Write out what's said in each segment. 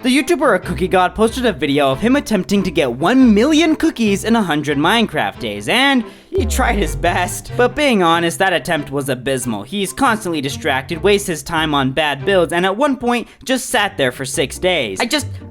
The YouTuber ACookieGod posted a video of him attempting to get 1 million cookies in 100 Minecraft days, and he tried his best. But being honest, that attempt was abysmal. He's constantly distracted, wastes his time on bad builds, and at one point, just sat there for 6 days.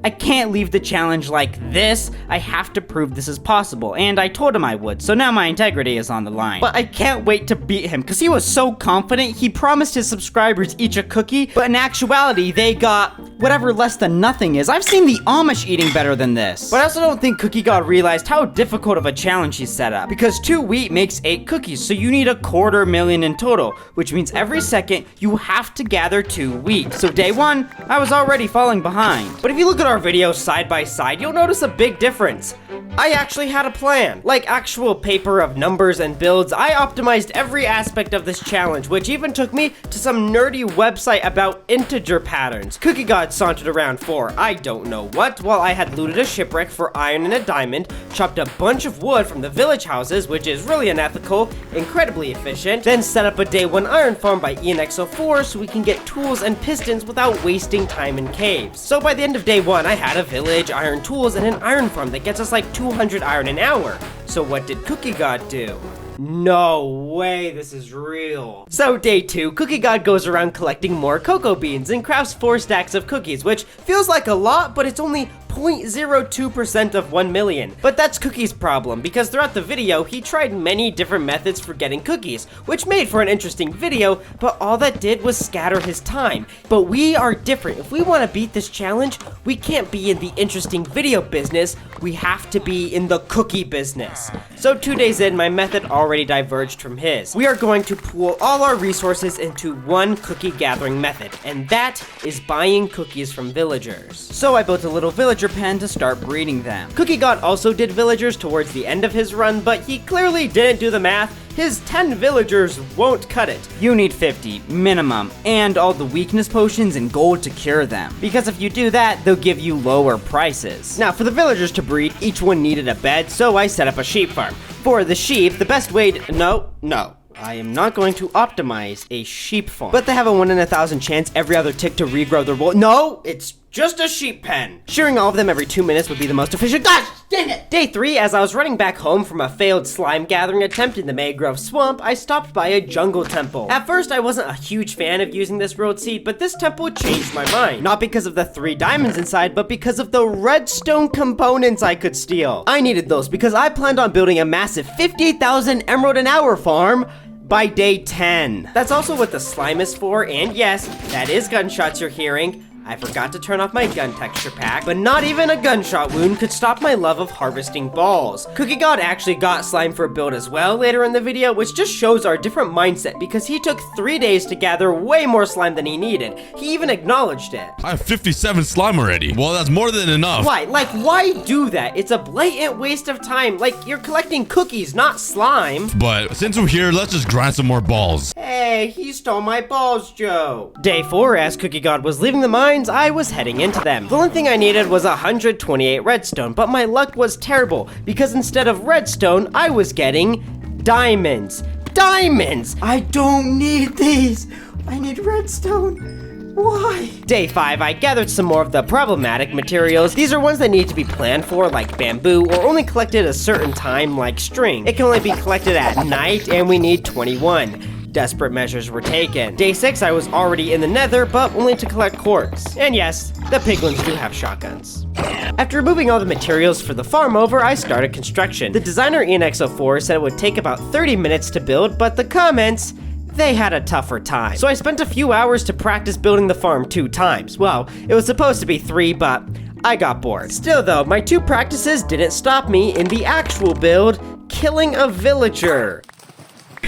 I can't leave the challenge like this. I have to prove this is possible, and I told him I would, so now my integrity is on the line. But I can't wait to beat him, because he was so confident. He promised his subscribers each a cookie, but in actuality, they got whatever less than nothing is. I've seen the Amish eating better than this. But I also don't think CookieGod realized how difficult of a challenge he set up, because 2 wheat makes 8 cookies, so you need 250,000 in total, which means every second you have to gather 2 wheat. So day 1, I was already falling behind. But if you look at our videos side by side, you'll notice a big difference. I actually had a plan. Like actual paper of numbers and builds, I optimized every aspect of this challenge, which even took me to some nerdy website about integer patterns. CookieGod sauntered around for I don't know what, while I had looted a shipwreck for iron and a diamond, chopped a bunch of wood from the village houses, which is really unethical, incredibly efficient, then set up a day 1 iron farm by ENX04 so we can get tools and pistons without wasting time in caves. So by the end of day 1, I had a village, iron tools, and an iron farm that gets us like 200 iron an hour. So what did CookieGod do? No way, this is real. So day 2, CookieGod goes around collecting more cocoa beans and crafts 4 stacks of cookies, which feels like a lot, but it's only 0.02% of 1 million. But that's Cookie's problem, because throughout the video, he tried many different methods for getting cookies, which made for an interesting video, but all that did was scatter his time. But we are different. If we want to beat this challenge, we can't be in the interesting video business, we have to be in the cookie business. So 2 days in, my method already diverged from his. We are going to pool all our resources into one cookie gathering method, and that is buying cookies from villagers. So I built a little villager pen to start breeding them. CookieGod also did villagers towards the end of his run, but he clearly didn't do the math. His 10 villagers won't cut it. You need 50, minimum, and all the weakness potions and gold to cure them. Because if you do that, they'll give you lower prices. Now, for the villagers to breed, each one needed a bed, so I set up a sheep farm. For the sheep, the best way to... No. I am not going to optimize a sheep farm. But they have a 1 in 1,000 chance every other tick to regrow their wool. No, it's just a sheep pen. Shearing all of them every 2 minutes would be the most efficient. Gosh, dang it! Day 3, as I was running back home from a failed slime gathering attempt in the mangrove swamp, I stopped by a jungle temple. At first, I wasn't a huge fan of using this road seed, but this temple changed my mind. Not because of the 3 diamonds inside, but because of the redstone components I could steal. I needed those because I planned on building a massive 50,000 emerald an hour farm by day 10. That's also what the slime is for, and yes, that is gunshots you're hearing. I forgot to turn off my gun texture pack, but not even a gunshot wound could stop my love of harvesting balls. CookieGod actually got slime for a build as well later in the video, which just shows our different mindset because he took 3 days to gather way more slime than he needed. He even acknowledged it. I have 57 slime already. Well, that's more than enough. Why? Like, why do that? It's a blatant waste of time. Like, you're collecting cookies, not slime. But since we're here, let's just grind some more balls. Hey, he stole my balls, Joe. Day 4, as CookieGod was leaving the mines, I was heading into them. The only thing I needed was 128 redstone, but my luck was terrible because instead of redstone, I was getting diamonds. Diamonds! I don't need these. I need redstone. Why? Day 5, I gathered some more of the problematic materials. These are ones that need to be planned for, like bamboo, or only collected a certain time, like string. It can only be collected at night, and we need 21. Desperate measures were taken. Day 6, I was already in the nether, but only to collect quartz. And yes, the piglins do have shotguns. After removing all the materials for the farm over, I started construction. The designer ENX04 said it would take about 30 minutes to build, but the comments, they had a tougher time. So I spent a few hours to practice building the farm 2 times. Well, it was supposed to be 3, but I got bored. Still though, my 2 practices didn't stop me in the actual build, killing a villager.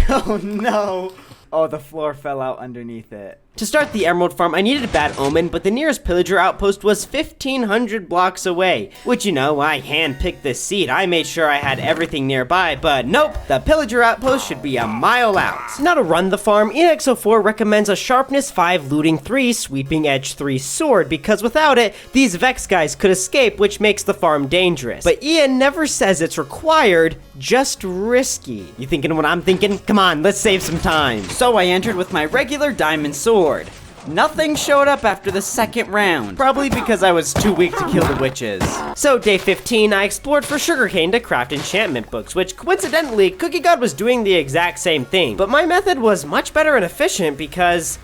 Oh no! Oh, the floor fell out underneath it. To start the emerald farm, I needed a bad omen, but the nearest pillager outpost was 1,500 blocks away. Which, you know, I handpicked this seed. I made sure I had everything nearby, but nope, the pillager outpost should be a mile out. Now to run the farm, ENX04 recommends a sharpness 5, looting 3, sweeping edge 3 sword, because without it, these Vex guys could escape, which makes the farm dangerous. But Ian never says it's required, just risky. You thinking what I'm thinking? Come on, let's save some time. So I entered with my regular diamond sword. Nothing showed up after the second round, probably because I was too weak to kill the witches. So day 15, I explored for sugarcane to craft enchantment books, which coincidentally, CookieGod was doing the exact same thing, but my method was much better and efficient because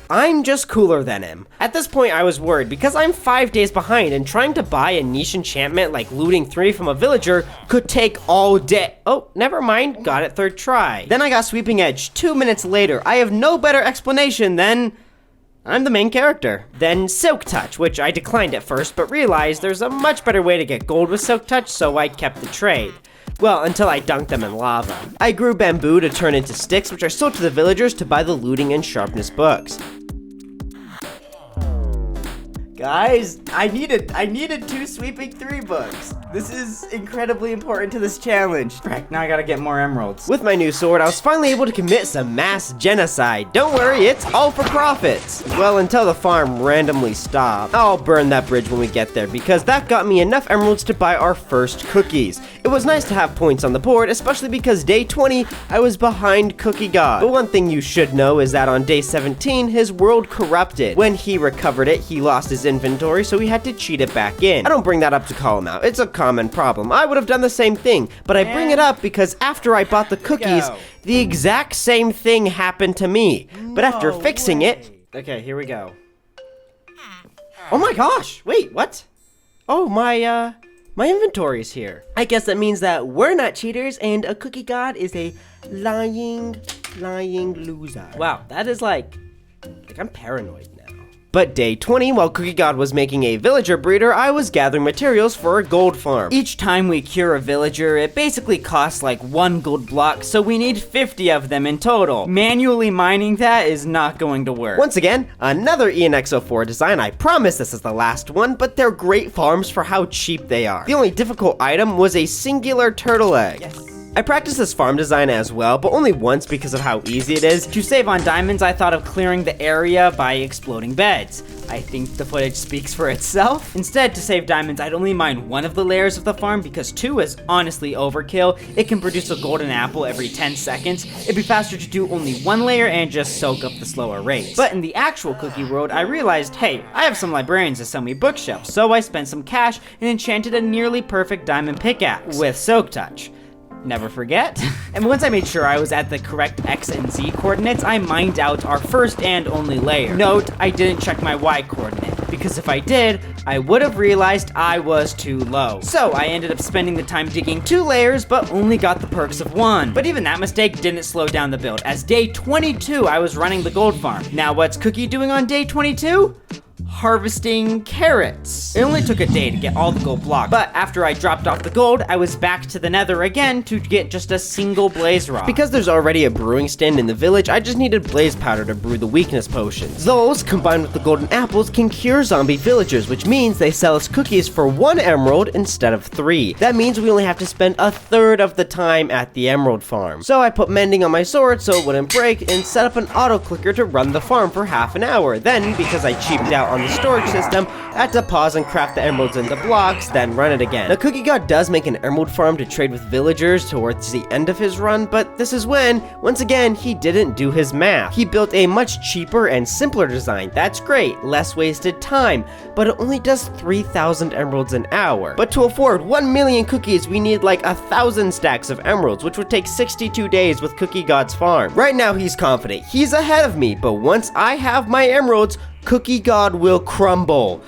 I'm just cooler than him. At this point, I was worried because I'm 5 days behind and trying to buy a niche enchantment like looting 3 from a villager could take all day. Oh, never mind, got it third try. Then I got Sweeping Edge 2 minutes later. I have no better explanation than I'm the main character. Then Silk Touch, which I declined at first, but realized there's a much better way to get gold with Silk Touch, so I kept the trade. Well, until I dunked them in lava. I grew bamboo to turn into sticks, which I sold to the villagers to buy the looting and sharpness books. Guys, I needed 2 Sweeping 3 books. This is incredibly important to this challenge. Frick, now I gotta get more emeralds. With my new sword, I was finally able to commit some mass genocide. Don't worry, it's all for profits. Well, until the farm randomly stopped. I'll burn that bridge when we get there because that got me enough emeralds to buy our first cookies. It was nice to have points on the board, especially because day 20, I was behind CookieGod. But one thing you should know is that on day 17, his world corrupted. When he recovered it, he lost his inventory, so he had to cheat it back in. I don't bring that up to call him out. It's a common problem. I would have done the same thing, but I bring it up because after I bought the cookies, the exact same thing happened to me. But after fixing it... Okay, here we go. Oh my gosh! Wait, what? Oh, my inventory is here. I guess that means that we're not cheaters and a CookieGod is a lying loser. Wow, that is like I'm paranoid now. But day 20, while CookieGod was making a villager breeder, I was gathering materials for a gold farm. Each time we cure a villager, it basically costs like 1 gold block, so we need 50 of them in total. Manually mining that is not going to work. Once again, another ENX04 design. I promise this is the last one, but they're great farms for how cheap they are. The only difficult item was a singular turtle egg. Yes. I practiced this farm design as well, but only once because of how easy it is. To save on diamonds, I thought of clearing the area by exploding beds. I think the footage speaks for itself. Instead, to save diamonds, I'd only mine 1 of the layers of the farm because 2 is honestly overkill. It can produce a golden apple every 10 seconds. It'd be faster to do only 1 layer and just soak up the slower rates. But in the actual cookie world, I realized, hey, I have some librarians to sell me bookshelves, so I spent some cash and enchanted a nearly perfect diamond pickaxe with Soak Touch. Never forget. And once I made sure I was at the correct X and Z coordinates, I mined out our first and only layer. Note, I didn't check my Y coordinate, because if I did, I would have realized I was too low. So I ended up spending the time digging 2 layers, but only got the perks of 1. But even that mistake didn't slow down the build. As day 22, I was running the gold farm. Now what's Cookie doing on day 22? Harvesting carrots. It only took a day to get all the gold blocks, but after I dropped off the gold, I was back to the nether again to get just a single blaze rock. Because there's already a brewing stand in the village, I just needed blaze powder to brew the weakness potions. Those, combined with the golden apples, can cure zombie villagers, which means they sell us cookies for 1 emerald instead of 3. That means we only have to spend 1/3 of the time at the emerald farm. So I put mending on my sword so it wouldn't break and set up an auto clicker to run the farm for half an hour. Then, because I cheaped out on the storage system, I had to pause and craft the emeralds into blocks, then run it again. Now CookieGod does make an emerald farm to trade with villagers towards the end of his run, but this is when, once again, he didn't do his math. He built a much cheaper and simpler design. That's great, less wasted time, but it only does 3,000 emeralds an hour. But to afford 1 million cookies, we need like 1,000 stacks of emeralds, which would take 62 days with CookieGod's farm. Right now he's confident, he's ahead of me, but once I have my emeralds, CookieGod will crumble.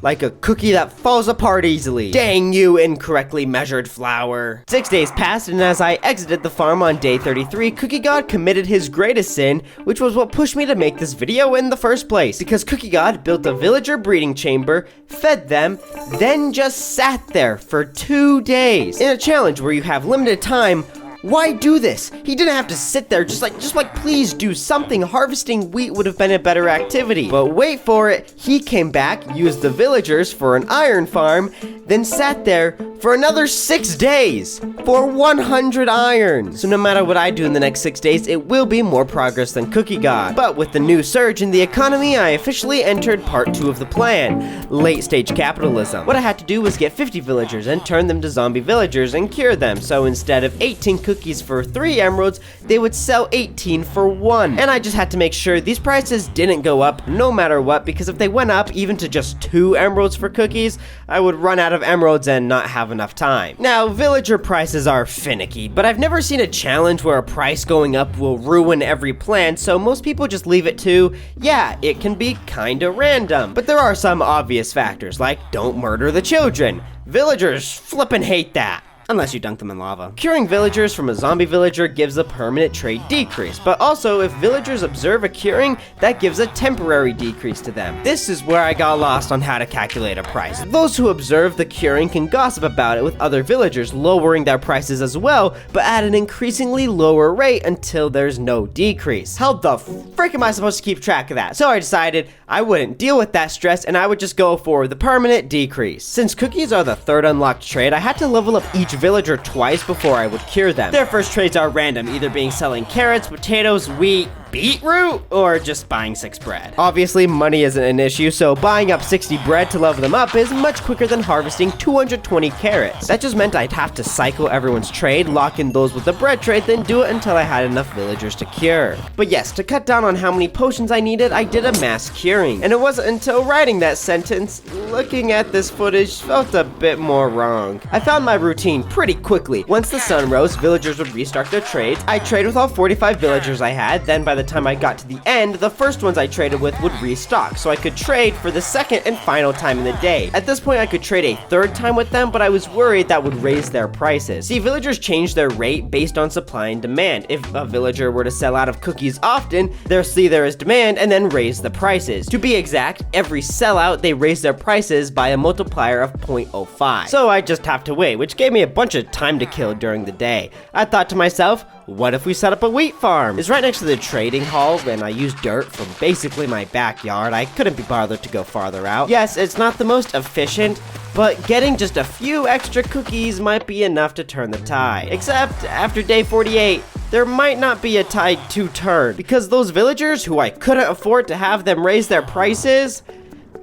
Like a cookie that falls apart easily. Dang you, incorrectly measured flour. 6 days passed, and as I exited the farm on day 33, CookieGod committed his greatest sin, which was what pushed me to make this video in the first place. Because CookieGod built a villager breeding chamber, fed them, then just sat there for 2 days. In a challenge where you have limited time, why do this? He didn't have to sit there, just like please do something. Harvesting wheat would have been a better activity. But wait for it, he came back, used the villagers for an iron farm, then sat there for another 6 days for 100 iron. So no matter what I do in the next 6 days, it will be more progress than CookieGod. But with the new surge in the economy, I officially entered part 2 of the plan, late stage capitalism. What I had to do was get 50 villagers and turn them to zombie villagers and cure them. So instead of 18 cookies for 3 emeralds, they would sell 18 for 1. And I just had to make sure these prices didn't go up no matter what, because if they went up even to just 2 emeralds for cookies, I would run out of emeralds and not have enough time. Now, villager prices are finicky, but I've never seen a challenge where a price going up will ruin every plan, so most people just leave it to, yeah, it can be kinda random. But there are some obvious factors, like don't murder the children. Villagers flippin' hate that. Unless you dunk them in lava. Curing villagers from a zombie villager gives a permanent trade decrease, but also if villagers observe a curing, that gives a temporary decrease to them. This is where I got lost on how to calculate a price. Those who observe the curing can gossip about it with other villagers, lowering their prices as well, but at an increasingly lower rate until there's no decrease. How the frick am I supposed to keep track of that? So I decided I wouldn't deal with that stress and I would just go for the permanent decrease. Since cookies are the 3rd unlocked trade, I had to level up each villager twice before I would cure them. Their first trades are random, either being selling carrots, potatoes, wheat, beetroot, or just buying 6 bread. Obviously, money isn't an issue, so buying up 60 bread to level them up is much quicker than harvesting 220 carrots. That just meant I'd have to cycle everyone's trade, lock in those with the bread trade, then do it until I had enough villagers to cure. But yes, to cut down on how many potions I needed, I did a mass curing. And it wasn't until writing that sentence, looking at this footage felt a bit more wrong. I found my routine pretty quickly. Once the sun rose, villagers would restart their trades. I traded with all 45 villagers I had, then by the time I got to the end, the first ones I traded with would restock, so I could trade for the second and final time in the day. At this point, I could trade a 3rd time with them, but I was worried that would raise their prices. See, villagers change their rate based on supply and demand. If a villager were to sell out of cookies often, they'll see there is demand and then raise the prices. To be exact, every sellout, they raise their prices by a multiplier of 0.05. So I just have to wait, which gave me a bunch of time to kill during the day. I thought to myself, what if we set up a wheat farm? It's right next to the trading hall, and I used dirt from basically my backyard. I couldn't be bothered to go farther out. Yes, it's not the most efficient, but getting just a few extra cookies might be enough to turn the tide. Except, after day 48, there might not be a tide to turn, because those villagers who I couldn't afford to have them raise their prices,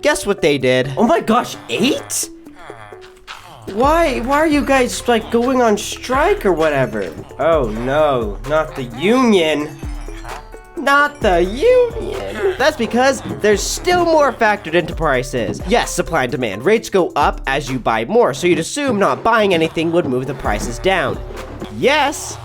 guess what they did? Oh my gosh, 8? Why are you guys like going on strike or whatever? Oh no, not the union. Not the union. That's because there's still more factored into prices. Yes, supply and demand. Rates go up as you buy more, so you'd assume not buying anything would move the prices down. Yes,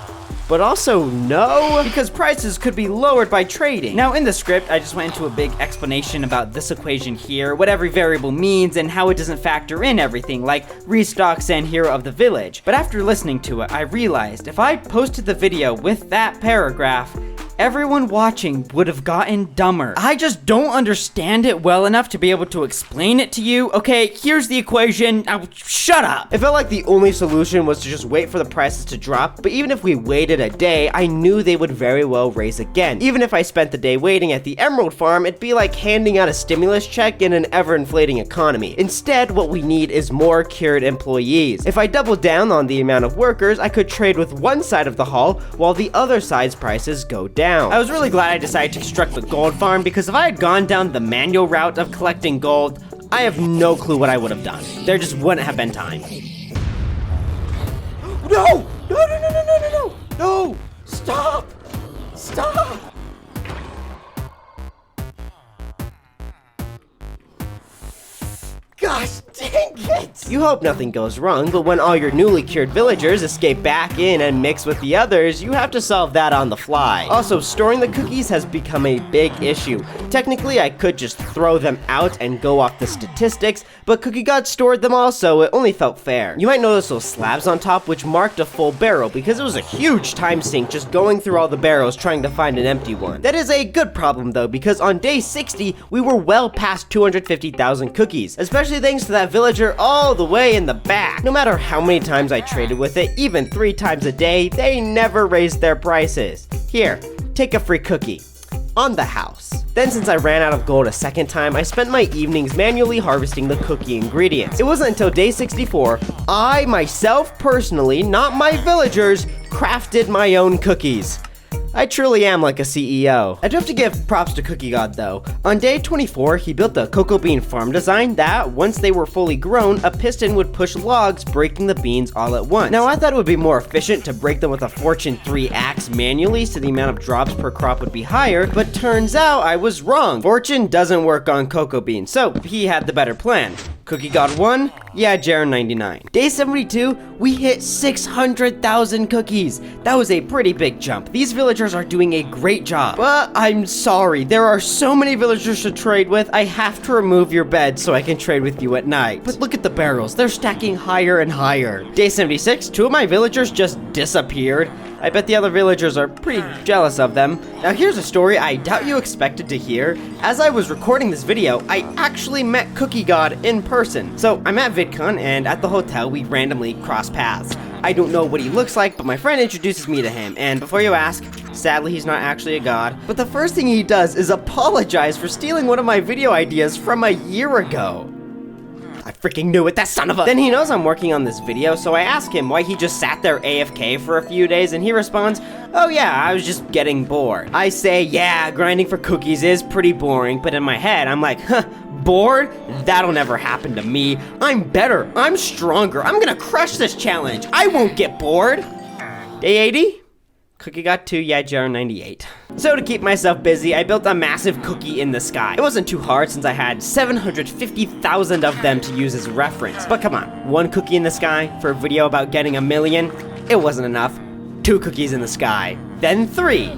but also no, because prices could be lowered by trading. Now in the script, I just went into a big explanation about this equation here, what every variable means, and how it doesn't factor in everything, like restocks and hero of the village. But after listening to it, I realized if I posted the video with that paragraph, everyone watching would have gotten dumber. I just don't understand it well enough to be able to explain it to you. Okay, here's the equation. Now, shut up. It felt like the only solution was to just wait for the prices to drop, but even if we waited a day, I knew they would very well raise again. Even if I spent the day waiting at the emerald farm, it'd be like handing out a stimulus check in an ever-inflating economy. Instead, what we need is more cured employees. If I doubled down on the amount of workers, I could trade with one side of the hall while the other side's prices go down. I was really glad I decided to construct the gold farm, because if I had gone down the manual route of collecting gold, I have no clue what I would have done. There just wouldn't have been time. No! No! Stop! Stop! Gosh dang it! You hope nothing goes wrong, but when all your newly cured villagers escape back in and mix with the others, you have to solve that on the fly. Also, storing the cookies has become a big issue. Technically, I could just throw them out and go off the statistics, but CookieGod stored them all, so it only felt fair. You might notice those slabs on top, which marked a full barrel, because it was a huge time sink just going through all the barrels trying to find an empty one. That is a good problem though, because on day 60, we were well past 250,000 cookies, especially thanks to that villager all the way in the back. No matter how many times I traded with it, even 3 times a day, they never raised their prices. Here, take a free cookie. on the house. Then since I ran out of gold a second time, I spent my evenings manually harvesting the cookie ingredients. It wasn't until day 64, I myself personally, not my villagers, crafted my own cookies. I truly am like a CEO. I do have to give props to CookieGod though. On day 24, he built the cocoa bean farm design that, once they were fully grown, a piston would push logs, breaking the beans all at once. Now I thought it would be more efficient to break them with a Fortune 3 axe manually so the amount of drops per crop would be higher, but turns out I was wrong. Fortune doesn't work on cocoa beans, so he had the better plan. CookieGod 1, yeah, Jaron 99. Day 72, we hit 600,000 cookies. That was a pretty big jump. These villagers are doing a great job. But I'm sorry, there are so many villagers to trade with, I have to remove your bed so I can trade with you at night. But look at the barrels, they're stacking higher and higher. Day 76, 2 of my villagers just disappeared. I bet the other villagers are pretty jealous of them. Now here's a story I doubt you expected to hear. As I was recording this video, I actually met CookieGod in person. So I'm at VidCon, and at the hotel we randomly cross paths. I don't know what he looks like, but my friend introduces me to him, and before you ask, sadly he's not actually a god. But the first thing he does is apologize for stealing one of my video ideas from a year ago. I freaking knew it, that son of a... Then he knows I'm working on this video, so I ask him why he just sat there AFK for a few days, and he responds, oh yeah, I was just getting bored. I say, yeah, grinding for cookies is pretty boring, but in my head, I'm like, huh, bored? That'll never happen to me. I'm better, I'm stronger, I'm gonna crush this challenge. I won't get bored. Day 80? CookieGod 2, yeah, Jaron 98. So to keep myself busy, I built a massive cookie in the sky. It wasn't too hard since I had 750,000 of them to use as reference. But come on, 1 cookie in the sky for a video about getting 1 million? It wasn't enough. 2 cookies in the sky. Then 3.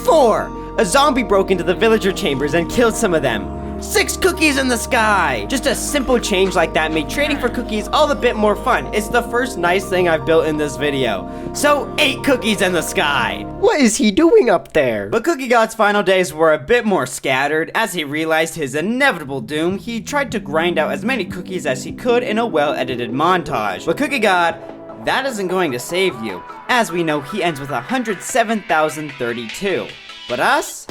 4. A zombie broke into the villager chambers and killed some of them. 6 cookies in the sky! Just a simple change like that made trading for cookies all a bit more fun. It's the first nice thing I've built in this video. So 8 cookies in the sky! What is he doing up there? But CookieGod's final days were a bit more scattered. As he realized his inevitable doom, he tried to grind out as many cookies as he could in a well-edited montage. But CookieGod, that isn't going to save you. As we know, he ends with 107,032. But us?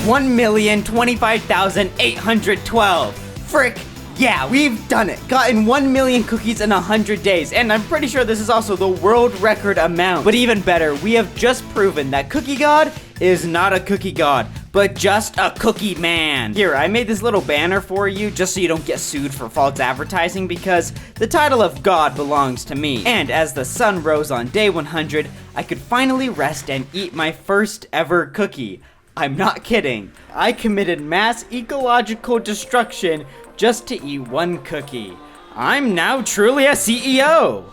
$1,025,812. Frick, yeah, we've done it. Gotten 1 million cookies in 100 days, and I'm pretty sure this is also the world record amount. But even better, we have just proven that CookieGod is not a cookie god, but just a cookie man. Here, I made this little banner for you just so you don't get sued for false advertising, because the title of God belongs to me. And as the sun rose on day 100, I could finally rest and eat my first ever cookie. I'm not kidding. I committed mass ecological destruction just to eat 1 cookie. I'm now truly a CEO.